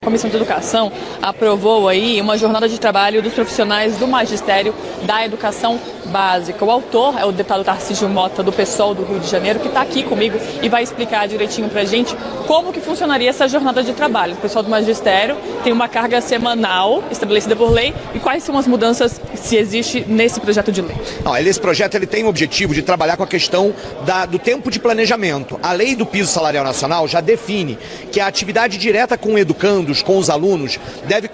Comissão de Educação aprovou aí uma jornada de trabalho dos profissionais do magistério da educação básica. O autor é o deputado Tarcísio Mota, do PSOL do Rio de Janeiro, que está aqui comigo e vai explicar direitinho para a gente como que funcionaria essa jornada de trabalho. O pessoal do magistério tem uma carga semanal estabelecida por lei e quais são as mudanças, se existe, nesse projeto de lei? Esse projeto ele tem o objetivo de trabalhar com a questão do tempo de planejamento. A lei do piso salarial nacional já define que a atividade direta com educandos, com os alunos, deve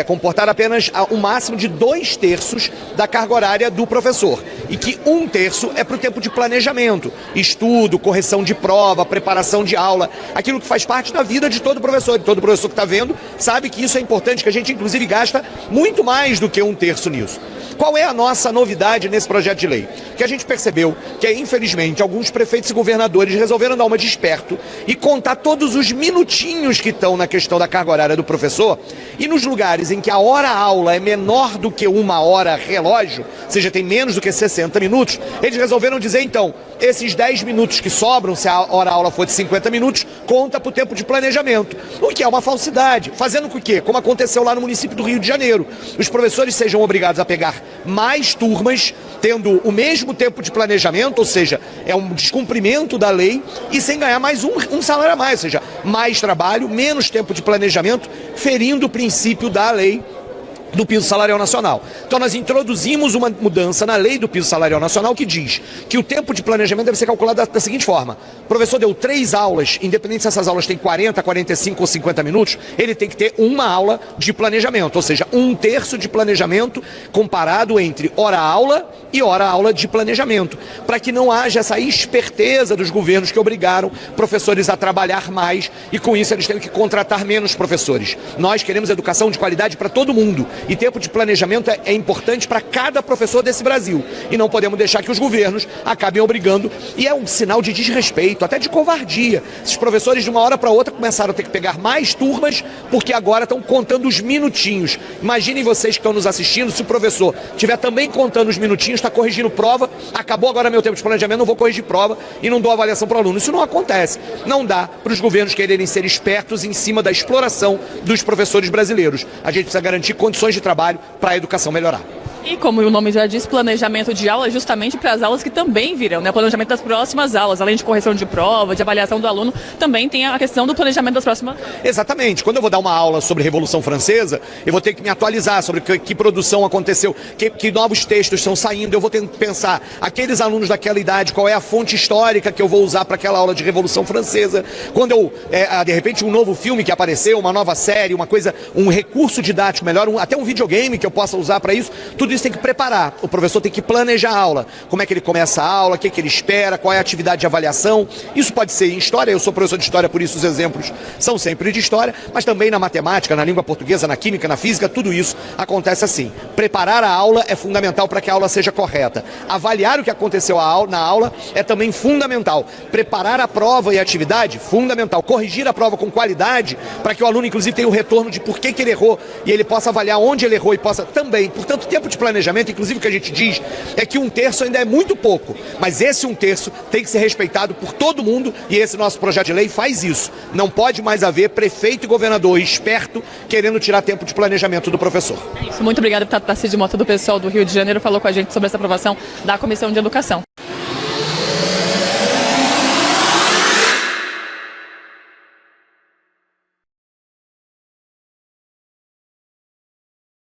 comportar apenas um máximo de 2/3 da carga horária do professor e que 1/3 é para o tempo de planejamento, estudo, correção de prova, preparação de aula, aquilo que faz parte da vida de todo professor. Todo professor que está vendo sabe que isso é importante, que a gente inclusive gasta muito mais do que 1/3 nisso. Qual é a nossa novidade nesse projeto de lei? Que a gente percebeu que, infelizmente, alguns prefeitos e governadores resolveram dar uma de esperto e contar todos os minutinhos que estão na questão da carga horária do professor, e nos lugares em que a hora-aula é menor do que 1 hora relógio, ou seja, tem menos do que 60 minutos, eles resolveram dizer, então, esses 10 minutos que sobram, se a hora-aula for de 50 minutos, conta para o tempo de planejamento. O que é uma falsidade. Fazendo com que, como aconteceu lá no município do Rio de Janeiro, os professores sejam obrigados a pegar mais turmas, tendo o mesmo tempo de planejamento, ou seja, é um descumprimento da lei, e sem ganhar mais um salário a mais, ou seja, mais trabalho, menos tempo de planejamento, ferindo o princípio da lei do piso salarial nacional. Então nós introduzimos uma mudança na lei do piso salarial nacional que diz que o tempo de planejamento deve ser calculado da seguinte forma: o professor deu 3 aulas, independente se essas aulas têm 40, 45 ou 50 minutos, ele tem que ter uma aula de planejamento, ou seja, 1/3 de planejamento comparado entre hora-aula e hora-aula de planejamento, para que não haja essa esperteza dos governos que obrigaram professores a trabalhar mais e com isso eles têm que contratar menos professores. Nós queremos educação de qualidade para todo mundo. E tempo de planejamento é importante para cada professor desse Brasil. E não podemos deixar que os governos acabem obrigando. E é um sinal de desrespeito, até de covardia. Esses professores, de uma hora para outra, começaram a ter que pegar mais turmas, porque agora estão contando os minutinhos. Imaginem vocês que estão nos assistindo, se o professor estiver também contando os minutinhos, está corrigindo prova, acabou agora meu tempo de planejamento, não vou corrigir prova e não dou avaliação para o aluno. Isso não acontece. Não dá para os governos quererem ser espertos em cima da exploração dos professores brasileiros. A gente precisa garantir condições de trabalho para a educação melhorar. E como o nome já diz, planejamento de aula justamente para as aulas que também virão, né? Planejamento das próximas aulas, além de correção de prova, de avaliação do aluno, também tem a questão do planejamento das próximas. Exatamente. Quando eu vou dar uma aula sobre Revolução Francesa, eu vou ter que me atualizar sobre que produção aconteceu, que novos textos estão saindo, eu vou ter que pensar, aqueles alunos daquela idade, qual é a fonte histórica que eu vou usar para aquela aula de Revolução Francesa. Quando eu, de repente, um novo filme que apareceu, uma nova série, uma coisa, um recurso didático melhor, até um videogame que eu possa usar para isso, tudo isso tem que preparar. O professor tem que planejar a aula. Como é que ele começa a aula, o que ele espera, qual é a atividade de avaliação. Isso pode ser em história, eu sou professor de história, por isso os exemplos são sempre de história, mas também na matemática, na língua portuguesa, na química, na física, tudo isso acontece assim. Preparar a aula é fundamental para que a aula seja correta. Avaliar o que aconteceu na aula é também fundamental. Preparar a prova e a atividade, fundamental. Corrigir a prova com qualidade, para que o aluno, inclusive, tenha o retorno de por que ele errou e ele possa avaliar onde ele errou e possa também. Portanto, tempo de planejamento, inclusive o que a gente diz é que 1/3 ainda é muito pouco, mas esse 1/3 tem que ser respeitado por todo mundo e esse nosso projeto de lei faz isso. Não pode mais haver prefeito e governador esperto querendo tirar tempo de planejamento do professor. É isso. Muito obrigada, deputado Tarcísio Mota, do PSOL do Rio de Janeiro, falou com a gente sobre essa aprovação da Comissão de Educação.